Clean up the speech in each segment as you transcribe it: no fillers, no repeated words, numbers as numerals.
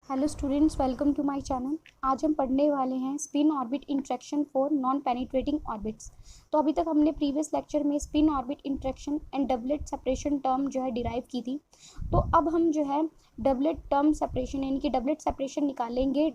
Hello students, welcome to my channel. आज हम पढ़ने वाले हैं spin orbit interaction for non penetrating orbits. तो अभी तक हमने प्रीवियस लेक्चर में spin orbit interaction and doublet separation term जो है डिराइव की थी। तो अब हम जो है डबलेट टर्म सेपरेशन यानी कि डबलेट सेपरेशन निकालेंगे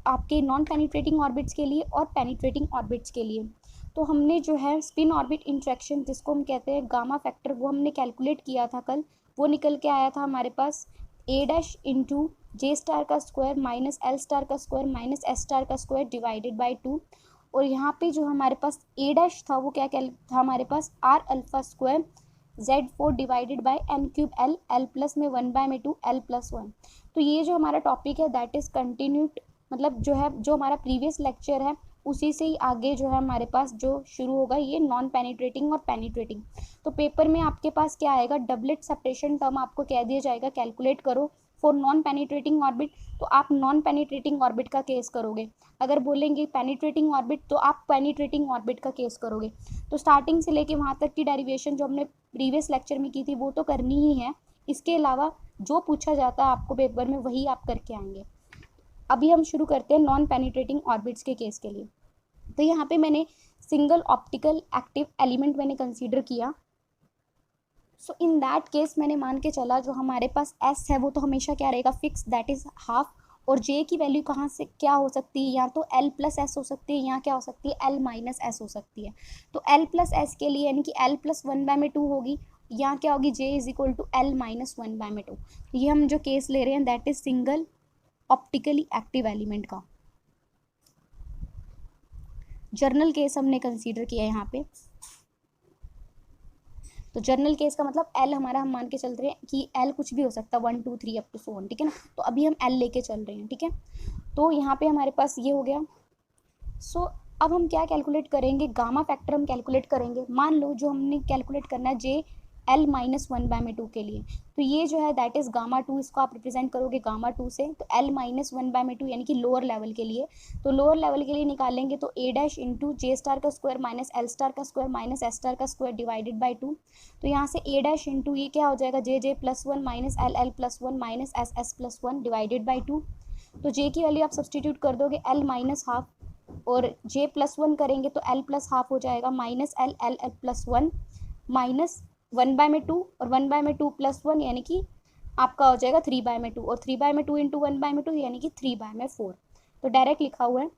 आपके नॉन पेनिट्रेटिंग ऑर्बिट्स के लिए और पेनिट्रेटिंग ऑर्बिट्स के लिए। तो हमने जो है स्पिन ऑर्बिट इंटरेक्शन, जिसको हम कहते हैं गामा फैक्टर, वो हमने कैलकुलेट किया था कल। वो निकल के आया था हमारे पास ए डैश इंटू जे स्टार का स्क्वायर माइनस एल स्टार का स्क्वायर माइनस एस स्टार का स्क्वायर डिवाइडेड बाई 2। और यहाँ पे जो हमारे पास ए डैश था वो क्या क्या था हमारे पास R alpha square Z4 divided by N cube L, L plus में 1/2 एल प्लस 1। तो ये जो हमारा टॉपिक है दैट इज कंटिन्यूड, मतलब जो है जो हमारा प्रीवियस लेक्चर है उसी से ही आगे जो है हमारे पास जो शुरू होगा ये नॉन पेनिट्रेटिंग और पेनिट्रेटिंग। तो पेपर में आपके पास क्या आएगा, डबलेट सेपरेशन टर्म आपको कह दिया जाएगा कैलकुलेट करो फॉर नॉन पेनिट्रेटिंग ऑर्बिट। तो आप नॉन पेनिट्रेटिंग ऑर्बिट का केस करोगे। अगर बोलेंगे पेनिट्रेटिंग ऑर्बिट तो आप पेनिट्रेटिंग ऑर्बिट का केस करोगे। तो स्टार्टिंग से लेके वहाँ तक की डेरिवेशन जो हमने प्रीवियस लेक्चर में की थी वो तो करनी ही है। इसके अलावा जो पूछा जाता है आपको पेपर में वही आप करके आएंगे। अभी हम शुरू करते हैं नॉन पेनिट्रेटिंग ऑर्बिट्स के केस के लिए। तो यहाँ पे मैंने सिंगल ऑप्टिकल एक्टिव एलिमेंट मैंने कंसीडर किया। सो इन दैट केस मैंने मान के चला जो हमारे पास एस है वो तो हमेशा क्या रहेगा, फिक्स, दैट इज हाफ। और जे की वैल्यू कहाँ से क्या हो सकती है, या तो एल प्लस एस हो सकती है या क्या हो सकती है, एल माइनस एस हो सकती है। तो एल प्लस एस के लिए यानी कि एल प्लस 1/2 होगी, या क्या होगी, J is equal to L minus 1/2। ये हम जो केस ले रहे हैं that is single optically active element का जर्नल केस हमने कंसीडर किया यहाँ पे। तो जर्नल केस का मतलब एल हमारा, हम मान के चल रहे हैं कि एल कुछ भी हो सकता है 1 2 3 अप टू सो ऑन, ठीक है ना। तो अभी हम एल लेके चल रहे हैं, ठीक है। तो यहाँ पे हमारे पास ये हो गया। सो अब हम क्या कैलकुलेट करेंगे, गामा फैक्टर हम कैलकुलेट करेंगे। मान लो जो हमने कैलकुलेट करना है जे एल माइनस 1/2 के लिए, तो ये जो है दैट इज गामा 2, इसको आप रिप्रेजेंट करोगे गामा 2 से। तो एल माइनस 1/2 यानी कि लोअर लेवल के लिए, तो लोअर लेवल के लिए निकालेंगे तो A dash into J star का स्क्वायर माइनस एल स्टार का स्क्वायर माइनस एस स्टार का स्क्वायर डिवाइडेड बाई 2। तो यहाँ से ए डैश इंटू ये क्या हो जाएगा, J J plus 1 minus L L plus 1 minus S S plus 1 divided by 2। तो जे की वैल्यू आप सब्सटीट्यूट कर दोगे एल माइनस हाफ, और j प्लस 1 करेंगे तो l प्लस हाफ हो जाएगा minus L L L plus 1 minus 1/2 और 1/2 प्लस 1 यानी कि आपका हो जाएगा 3/2, और 3/2 इंटू 1/2 यानी कि 3/4। तो डायरेक्ट लिखा हुआ है।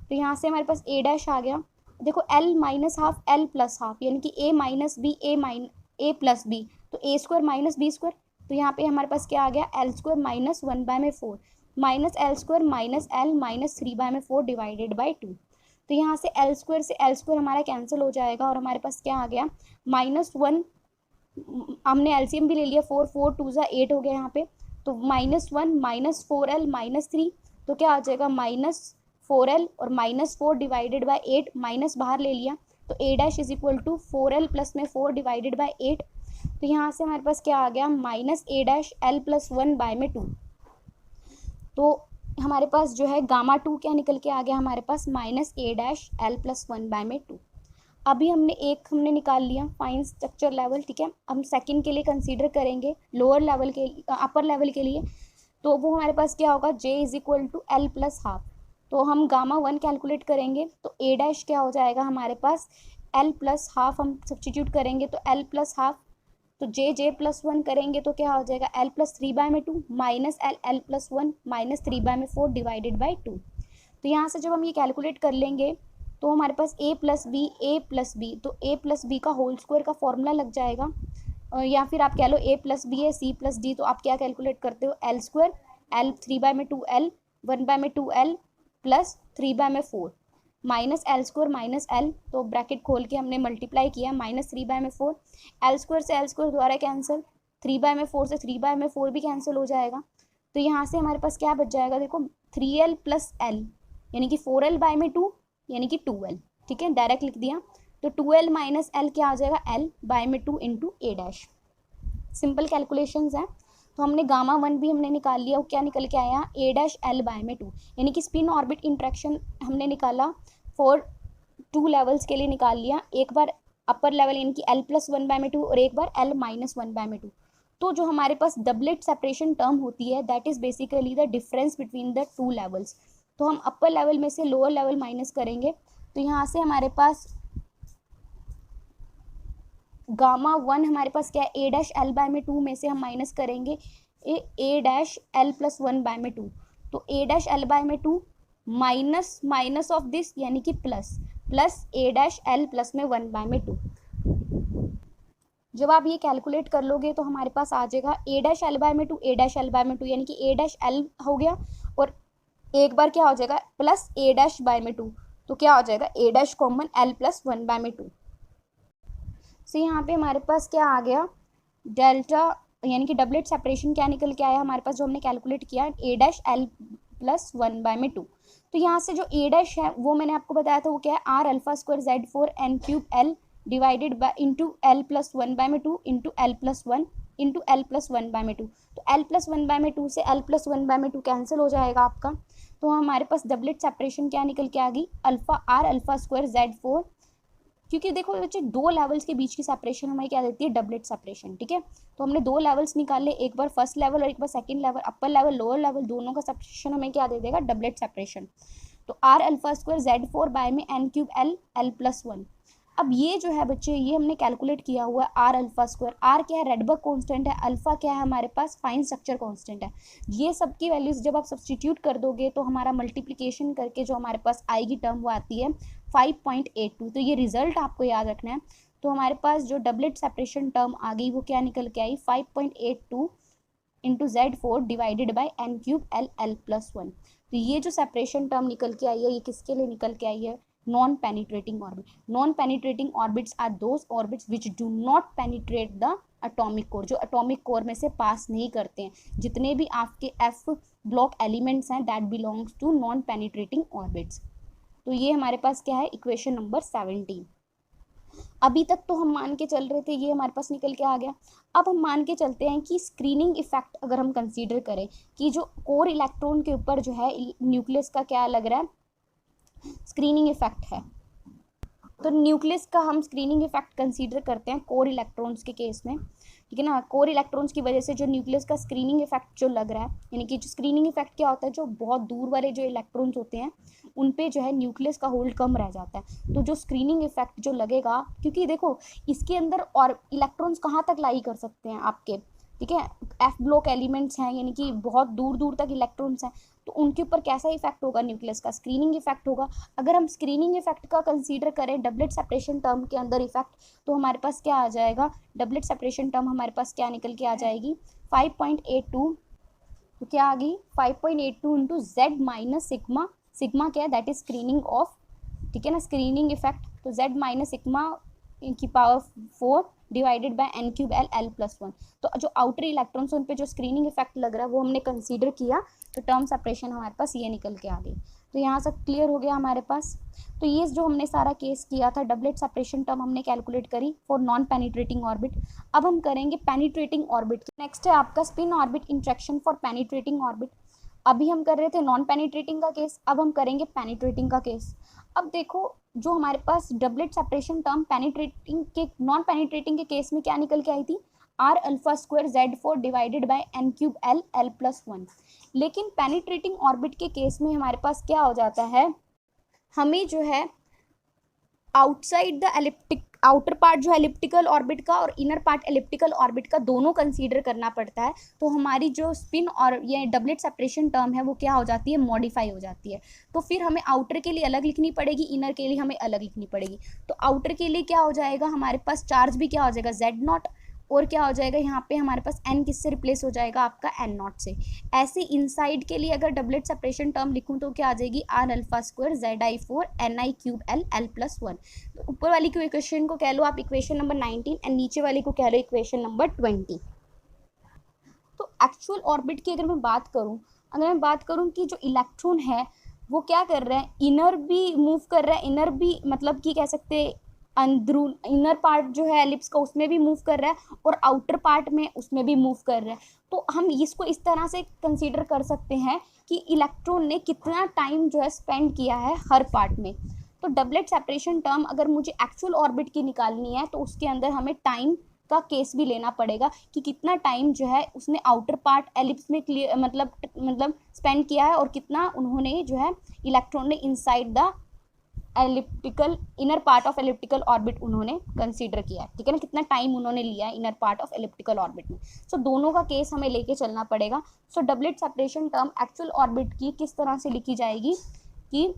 तो यहाँ से हमारे पास a डैश आ गया। देखो l minus half l plus half यानी कि a minus B A plus B, तो a square minus B square. तो यहाँ पे हमारे पास क्या आ गया, l square minus 1/4 minus L square minus L minus 3/4 divided by 2। तो यहाँ से एल स्क्वायर हमारा कैंसिल हो जाएगा और हमारे पास क्या आ गया, -1। हमने एलसीएम भी ले लिया, 4 4 2 8 हो गया यहाँ पे। तो -1 माइनस 4l माइनस 3, तो क्या आ जाएगा -4l और -4 डिवाइडेड बाई 8, माइनस बाहर ले लिया। तो a dash is equal to 4l plus में 4 डिवाइडेड बाई 8। तो यहाँ से हमारे पास क्या आ गया, minus a dash l plus 1/2। तो हमारे पास जो है गामा 2 क्या निकल के आ गया हमारे पास, minus a dash l plus 1/2। अभी हमने निकाल लिया फाइन स्ट्रक्चर लेवल, ठीक है। हम सेकंड के लिए कंसीडर करेंगे लोअर लेवल के, अपर लेवल के लिए। तो वो हमारे पास क्या होगा, j is equal to L plus half. तो हम गामा 1 कैलकुलेट करेंगे तो a डैश क्या हो जाएगा हमारे पास, l प्लस हाफ हम सब्सटीट्यूट करेंगे तो l प्लस हाफ। तो जे प्लस 1 करेंगे तो क्या हो जाएगा, L plus 3/2 minus L L plus 1 minus 3/4 divided by 2। तो यहाँ से जब हम ये कैलकुलेट कर लेंगे तो हमारे पास a प्लस बी, तो a प्लस बी का होल स्क्वायर का फॉर्मूला लग जाएगा। या फिर आप कह लो a प्लस बी है c प्लस डी, तो आप क्या कैलकुलेट करते हो, L square L 3/2 L 1/2 L plus 3/4 minus L square minus L, तो ब्रैकेट खोल के हमने मल्टीप्लाई किया, माइनस 3/4। एल स्क्वायर से एल स्क्वायर दोबारा कैंसिल, 3/4 से 3/4 भी कैंसिल हो जाएगा। तो यहाँ से हमारे पास क्या बच जाएगा, देखो 3l प्लस एल यानी कि 4l/2 यानी कि 2l, ठीक है, डायरेक्ट लिख दिया। तो 2l माइनस एल क्या आ जाएगा, l/2 into a dash. Simple calculations हैं। तो हमने गामा 1 भी हमने निकाल लिया, वो क्या निकल के आया, a डैश l/2 यानी कि स्पिन ऑर्बिट इंट्रैक्शन हमने निकाला फॉर 2 लेवल्स के लिए निकाल लिया। एक बार अपर लेवल यानी कि l प्लस 1/2 और एक बार l माइनस 1/2। तो जो हमारे पास डबलेट सेपरेशन टर्म होती है that is basically the difference between the two levels. तो हम अपर लेवल में से लोअर लेवल माइनस करेंगे, तो यहाँ से हमारे पास गामा वन हमारे पास क्या है, ए डैश एल बाय में टू में से हम माइनस करेंगे A dash L plus one by में टू। तो ए डैश एल बाय में two minus minus of this यानी कि plus plus A dash L plus में वन बाय में टू। जब आप ये कैलकुलेट कर लोगे तो हमारे पास आ जाएगा ए डैश एल बाय में two A dash L by में टू, यानी कि ए डैश एल हो गया और एक बार क्या हो जाएगा प्लस ए डैश बाय में टू, तो क्या हो जाएगा A dash common L plus one by में टू। सो यहाँ पे हमारे पास क्या आ गया डेल्टा, यानी कि डबलेट सेपरेशन क्या निकल के आया हमारे पास जो हमने कैलकुलेट किया A dash L plus one by में टू। तो यहाँ से जो ए डैश है वो मैंने आपको बताया था वो क्या है R alpha square Z four N cube L divided by into L plus one by में two into L plus one into L plus one by में टू। तो एल प्लस वन बाय में टू से L plus one by में two cancel हो जाएगा आपका, तो हमारे पास डबलेट सेपरेशन क्या निकल के आ गई alpha R alpha square Z four, क्योंकि देखो बच्चे दो लेवल्स के बीच की सेपरेशन हमें क्या देती है डबलेट सेपरेशन, ठीक है। तो हमने दो लेवल्स निकाले, एक बार फर्स्ट लेवल और एक बार second level, upper level lower level दोनों का सेपरेशन हमें क्या दे देगा डबलेट सेपरेशन। तो R alpha square Z four by में N cube L L plus one. अब ये जो है बच्चे ये हमने कैलकुलेट किया हुआ है आर अल्फा स्क्वायर, आर क्या है रेडबर्ग कांस्टेंट है, अल्फा क्या है हमारे पास फाइन स्ट्रक्चर कांस्टेंट है। ये सब की वैल्यूज जब आप सब्स्टिट्यूट कर दोगे तो हमारा मल्टीप्लिकेशन करके जो हमारे पास आएगी टर्म वो आती है 5.82। तो ये रिजल्ट आपको याद रखना है। तो हमारे पास जो डबलेट सेपरेशन टर्म आ गई वो क्या निकल के आई 5.82 into Z four divided by N cube L L plus one. तो ये जो सेपरेशन टर्म निकल के आई है ये किसके लिए निकल के आई है non penetrating orbit. Non penetrating orbits are those orbits which do not penetrate the atomic core, जो एटॉमिक कोर में से पास नहीं करते हैं। जितने भी आपके एफ ब्लॉक एलिमेंट्स हैं that belongs to non penetrating orbits. तो ये हमारे पास क्या है इक्वेशन नंबर 17। अभी तक तो हम मान के चल रहे थे ये हमारे पास निकल के आ गया। अब हम मान के चलते हैं कि स्क्रीनिंग इफेक्ट अगर हम कंसीडर करें कि जो कोर इलेक्ट्रॉन के ऊपर जो है न्यूक्लियस का क्या लग रहा है स्क्रीनिंग इफेक्ट है, तो न्यूक्लियस का हम स्क्रीनिंग इफेक्ट कंसीडर करते हैं कोर इलेक्ट्रॉन्स के केस में, ठीक है ना। कोर इलेक्ट्रॉन्स की वजह से जो न्यूक्लियस का स्क्रीनिंग इफेक्ट जो लग रहा है, यानी कि जो स्क्रीनिंग इफेक्ट क्या होता है जो बहुत दूर वाले जो इलेक्ट्रॉन्स होते हैं उन पे जो है न्यूक्लियस का होल्ड कम रह जाता है। तो जो स्क्रीनिंग इफेक्ट जो लगेगा, क्योंकि देखो इसके अंदर और इलेक्ट्रॉन्स कहाँ तक लाई कर सकते हैं आपके, ठीक है, एफ ब्लॉक एलिमेंट्स हैं यानी कि बहुत दूर दूर तक इलेक्ट्रॉन्स हैं, तो उनके ऊपर कैसा इफेक्ट होगा न्यूक्लियस का स्क्रीनिंग इफेक्ट होगा। अगर हम स्क्रीनिंग इफेक्ट का कंसीडर करें डबलेट सेपरेशन टर्म के अंदर इफेक्ट, तो हमारे पास क्या आ जाएगा डबलेट सेपरेशन टर्म हमारे पास क्या निकल के आ जाएगी 5.82, तो क्या आ गई 5.82 into Z minus sigma, sigma क्या है दैट इज स्क्रीनिंग ऑफ, ठीक है ना, स्क्रीनिंग इफेक्ट, तो जेड माइनस सिग्मा की power 4 divided by N cube L L plus one. तो जो आउटर इलेक्ट्रॉन्स उन पे जो स्क्रीनिंग इफेक्ट लग रहा है वो हमने कंसीडर किया, तो टर्म सेपरेशन हमारे पास ये निकल के आ गई। तो यहाँ से क्लियर हो गया हमारे पास। तो ये जो हमने सारा केस किया था डबलेट सेपरेशन टर्म हमने कैलकुलेट करी फॉर नॉन पेनिट्रेटिंग ऑर्बिट। अब हम करेंगे पेनिट्रेटिंग ऑर्बिट। नेक्स्ट है आपका spin orbit interaction for penetrating orbit. अभी हम कर रहे थे नॉन पेनिट्रेटिंग का केस, अब हम करेंगे पेनिट्रेटिंग का केस। अब देखो जो हमारे पास डबलेट सेपरेशन टर्म पेनिट्रेटिंग के नॉन पेनिट्रेटिंग के केस में क्या निकल के आई थी R alpha square Z four divided by N cube L L plus one. लेकिन पेनिट्रेटिंग ऑर्बिट के केस में हमारे पास क्या हो जाता है, हमें जो है outside the elliptic, outer part जो है एलिप्टिकल ऑर्बिट का और इनर पार्ट एलिप्टिकल ऑर्बिट का दोनों कंसीडर करना पड़ता है। तो हमारी जो स्पिन और ये डबलेट सेपरेशन टर्म है वो क्या हो जाती है मॉडिफाई हो जाती है। तो फिर हमें आउटर के लिए अलग लिखनी पड़ेगी, इनर के लिए हमें अलग लिखनी पड़ेगी। तो आउटर के लिए क्या हो जाएगा हमारे पास चार्ज भी क्या हो जाएगा जेड नॉट, और क्या हो जाएगा यहाँ पे हमारे पास एन किससे रिप्लेस हो जाएगा आपका एन नॉट से। ऐसे इनसाइड के लिए अगर डबलेट सेपरेशन टर्म लिखूँ तो क्या आ जाएगी R alpha square Z I four N I cube L L plus one. तो ऊपर वाली की इक्वेशन को कह लो आप इक्वेशन नंबर 19 एंड नीचे वाली को कह लो इक्वेशन नंबर 20। तो एक्चुअल ऑर्बिट की अगर मैं बात करूँ कि जो इलेक्ट्रॉन है वो क्या कर रहा है इनर भी मूव कर रहा है, इनर भी मतलब कि कह सकते हैं अंदरून इनर पार्ट जो है एलिप्स का उसमें भी मूव कर रहा है और आउटर पार्ट में उसमें भी मूव कर रहा है। तो हम इसको इस तरह से कंसीडर कर सकते हैं कि इलेक्ट्रॉन ने कितना टाइम जो है स्पेंड किया है हर पार्ट में। तो डबलेट सेपरेशन टर्म अगर मुझे एक्चुअल ऑर्बिट की निकालनी है तो उसके अंदर हमें टाइम का केस भी लेना पड़ेगा कि कितना टाइम जो है उसने आउटर पार्ट एलिप्स में क्लियर मतलब स्पेंड किया है और कितना उन्होंने जो है इलेक्ट्रॉन ने inside the elliptical inner part of elliptical orbit उन्होंने कंसीडर किया है, ठीक है ना, कितना टाइम उन्होंने लिया है inner part of elliptical orbit में। सो दोनों का केस हमें लेके चलना पड़ेगा। So doublet separation term actual orbit की किस तरह से लिखी जाएगी कि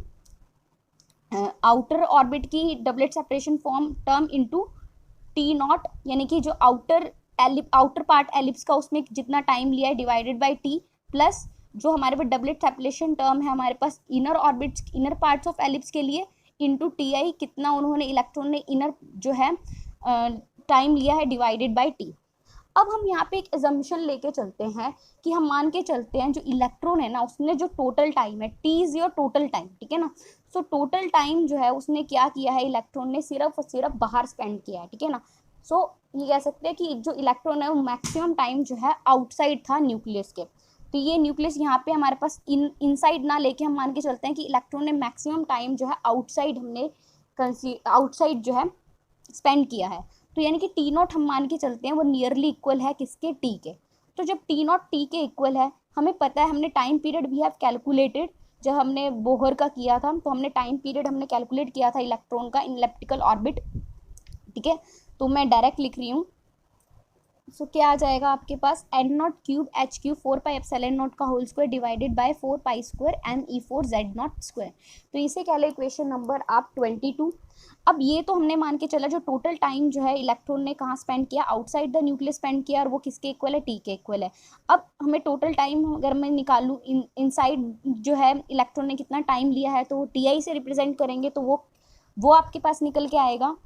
आउटर ऑर्बिट की doublet separation form term into T naught, यानी कि जो आउटर पार्ट एलिप्स का उसमें जितना टाइम लिया है डिवाइडेड बाय टी, प्लस जो हमारे पास डबलेट सेपरेशन टर्म है हमारे पास inner orbits inner parts of ellipse के लिए इनटू टी आई, कितना उन्होंने इलेक्ट्रॉन ने इनर जो है टाइम लिया है डिवाइडेड बाय टी। अब हम यहाँ पे एक एजम्पशन लेके चलते हैं कि हम मान के चलते हैं जो इलेक्ट्रॉन है ना उसने जो टोटल टाइम है, T is your total time, ठीक है ना। सो टोटल टाइम जो है उसने क्या किया है, इलेक्ट्रॉन ने सिर्फ और सिर्फ बाहर स्पेंड किया है, ठीक है ना। सो ये कह सकते हैं कि जो इलेक्ट्रॉन है वो मैक्सिमम टाइम जो है आउटसाइड था न्यूक्लियस के। तो ये न्यूक्लियस यहाँ पे हमारे पास इनसाइड ना लेके हम मान के चलते हैं कि इलेक्ट्रॉन ने मैक्सिमम टाइम जो है आउटसाइड जो है स्पेंड किया है। तो यानी कि टी नॉट हम मान के चलते हैं वो नियरली इक्वल है किसके, टी के। तो जब टी नॉट टी के इक्वल है, हमें पता है हमने time period we have calculated, जब हमने बोहर का किया था तो हमने टाइम पीरियड हमने कैलकुलेट किया था इलेक्ट्रॉन का इन एलिप्टिकल ऑर्बिट, ठीक है। तो मैं डायरेक्ट लिख रही हूँ। सो क्या आ जाएगा आपके पास N naught cube H cube 4 pi epsilon naught का whole square divided by 4 pi square M E 4 Z naught square. तो इसे कह लो इक्वेशन नंबर आप 22। अब ये तो हमने मान के चला जो टोटल टाइम जो है इलेक्ट्रॉन ने कहाँ स्पेंड किया, आउटसाइड द न्यूक्लियस स्पेंड किया, और वो किसके इक्वल है, टी के इक्वल है। अब हमें टोटल टाइम अगर मैं निकालूँ इनसाइड जो है इलेक्ट्रॉन ने कितना टाइम लिया है तो वो टी आई से रिप्रेजेंट करेंगे, तो वो आपके पास निकल के आएगा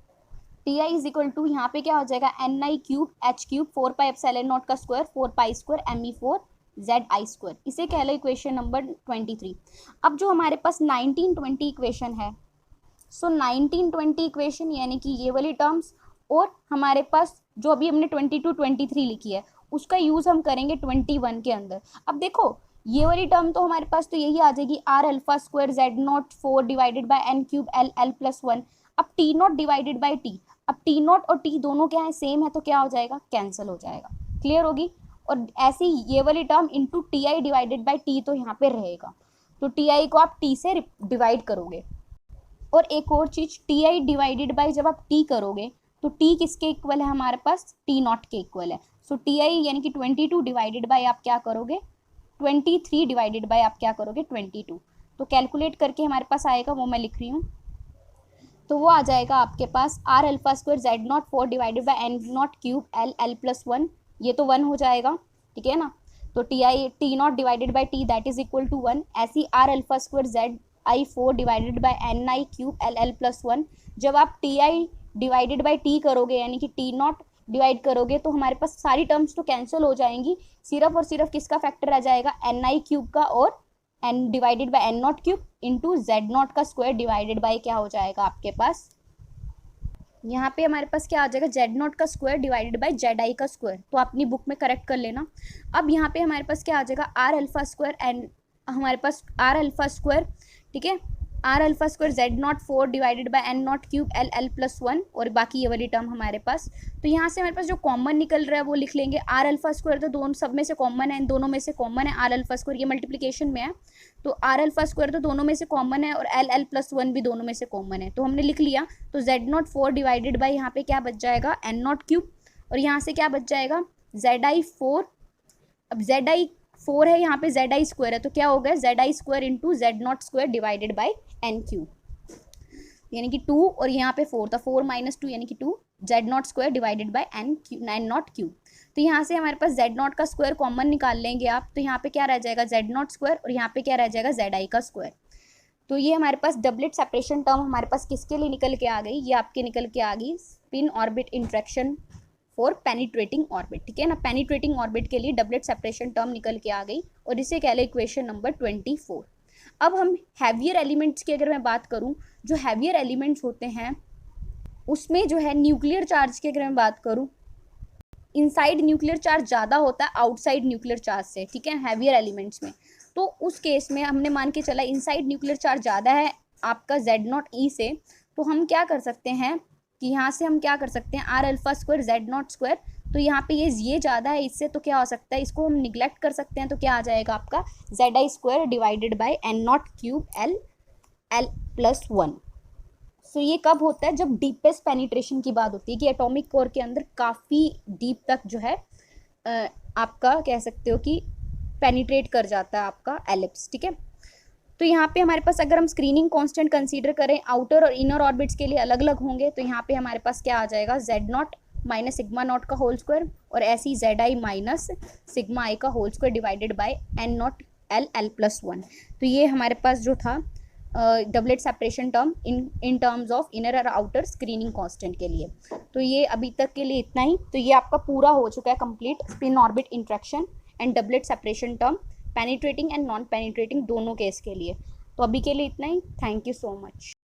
T I is equal to यहाँ पे क्या हो जाएगा N I cube H cube 4 pi epsilon naught का square 4 pi square M E 4 Z I square. इसे कह लो इक्वेशन नंबर 23। अब जो हमारे पास 1920 इक्वेशन है, सो 1920 इक्वेशन यानी कि ये वाली टर्म्स, और हमारे पास जो अभी हमने 22 23 लिखी है उसका यूज़ हम करेंगे 21 के अंदर। अब देखो ये वाली टर्म तो हमारे पास तो यही आ जाएगी R alpha square Z naught 4 divided by N cube L L plus 1। अब T naught divided by T, अब टी नॉट और टी दोनों क्या है, सेम है, तो क्या हो जाएगा, कैंसिल हो जाएगा, क्लियर होगी। और ऐसे ही ये वाली term into T I divided by T तो यहाँ पे रहेगा, तो टी आई को आप टी से डिवाइड करोगे। और एक और चीज, टी आई डिवाइडेड बाई जब आप टी करोगे तो टी किसके इक्वल है हमारे पास, टी नॉट के इक्वल है। सो टी आई यानी कि 22 डिवाइडेड बाई आप क्या करोगे 23 डिवाइडेड बाई आप क्या करोगे 22। तो कैलकुलेट करके हमारे पास आएगा, वो मैं लिख रही हूँ। तो वो आ जाएगा आपके पास R alpha square Z naught 4 divided by N naught cube L L plus 1, ये तो 1 हो जाएगा, ठीक है ना। तो T naught divided by T that is equal to 1। ऐसी R alpha square Z I 4 divided by N I cube L L plus 1, जब आप T I divided by T करोगे यानी कि टी नॉट डिवाइड करोगे तो हमारे पास सारी टर्म्स तो कैंसिल हो जाएंगी, सिर्फ और सिर्फ किसका फैक्टर रह जाएगा, एन आई क्यूब का और N divided by N naught cube into Z naught का स्क्वायर डिवाइडेड बाई क्या हो जाएगा आपके पास, यहाँ पे हमारे पास क्या आ जाएगा जेड नॉट का square divided by Z I का स्क्वायर। तो अपनी बुक में करेक्ट कर लेना। अब यहाँ पे हमारे पास क्या आ जाएगा आर अल्फा स्क्वायर एंड हमारे पास आर अल्फा स्क्वायर, ठीक है, R alpha square Z naught 4 divided by N naught cube L L plus 1, और बाकी ये वाली टर्म हमारे पास। तो यहाँ से हमारे पास जो कॉमन निकल रहा है वो लिख लेंगे, आर अल्फा स्क्वायर तो दोनों सब में से कॉमन है, इन दोनों में से कॉमन है आर अल्फा स्क्वायर, ये मल्टीप्लिकेशन में है तो आर अल्फा स्क्वायर तो दोनों में से कॉमन है, और एल एल प्लस 1 भी दोनों में से कॉमन है, तो हमने लिख लिया। तो जेड नॉट 4 डिवाइडेड बाई यहाँ पे क्या बच जाएगा एन नॉट क्यूब, और यहाँ से क्या बच जाएगा जेड आई 4। अब जेड आई 4 है, यहाँ पे जेड आई स्क्वायर है, तो क्या हो गया Z I square into Z naught square divided by N cube, यानी कि 2, और यहाँ पे 4 था, 4 माइनस 2 यानी कि 2 Z naught square divided by N naught cube. तो यहाँ से हमारे पास जेड नॉट का स्क्वायर कॉमन निकाल लेंगे आप, तो यहाँ पे क्या रह जाएगा जेड नॉट स्क्वायर, और यहाँ पे क्या रह जाएगा जेड आई का स्क्वायर। तो ये हमारे पास डबलेट सेपरेशन टर्म हमारे पास किसके लिए निकल के आ गई, ये आपके निकल के आ गई spin orbit interaction for penetrating orbit, ठीक है ना। पेनिट्रेटिंग ऑर्बिट के लिए डबलेट सेपरेशन टर्म निकल के आ गई, और इसे कह लो इक्वेशन नंबर 24। अब हम हैवियर एलिमेंट्स की अगर मैं बात करूं, जो हैवियर एलिमेंट्स होते हैं उसमें जो है न्यूक्लियर चार्ज की अगर मैं बात करूं, इनसाइड न्यूक्लियर चार्ज ज़्यादा होता है आउटसाइड न्यूक्लियर चार्ज से, ठीक है, हैवियर एलिमेंट्स में। तो उस केस में हमने मान के चला इनसाइड न्यूक्लियर चार्ज ज़्यादा है आपका जेड नॉट ई से, तो हम क्या कर सकते हैं कि यहाँ से हम क्या कर सकते हैं, R alpha square Z naught square, तो यहाँ पे ये ज़्यादा है इससे, तो क्या हो सकता है, इसको हम निग्लेक्ट कर सकते हैं, तो क्या आ जाएगा आपका Z I square divided by N naught cube L L plus 1। So ये कब होता है, जब डीपेस्ट पेनिट्रेशन की बात होती है कि एटॉमिक कोर के अंदर काफ़ी डीप तक जो है आपका कह सकते हो कि पेनिट्रेट कर जाता है आपका एलिप्स, ठीक है। तो यहाँ पे हमारे पास अगर हम स्क्रीनिंग कांस्टेंट कंसीडर करें आउटर और इनर ऑर्बिट्स के लिए अलग अलग होंगे, तो यहाँ पे हमारे पास क्या आ जाएगा, Z naught minus sigma naught का होल स्क्वायर और ऐसे ही Z I minus sigma I का whole square divided by N naught L L plus 1। तो ये हमारे पास जो था doublet separation term in terms of inner और आउटर स्क्रीनिंग कांस्टेंट के लिए। तो ये अभी तक के लिए इतना ही। तो ये आपका पूरा हो चुका है complete spin orbit interaction and doublet separation term penetrating and non penetrating दोनों केस के लिए। तो अभी के लिए इतना ही। Thank you so much.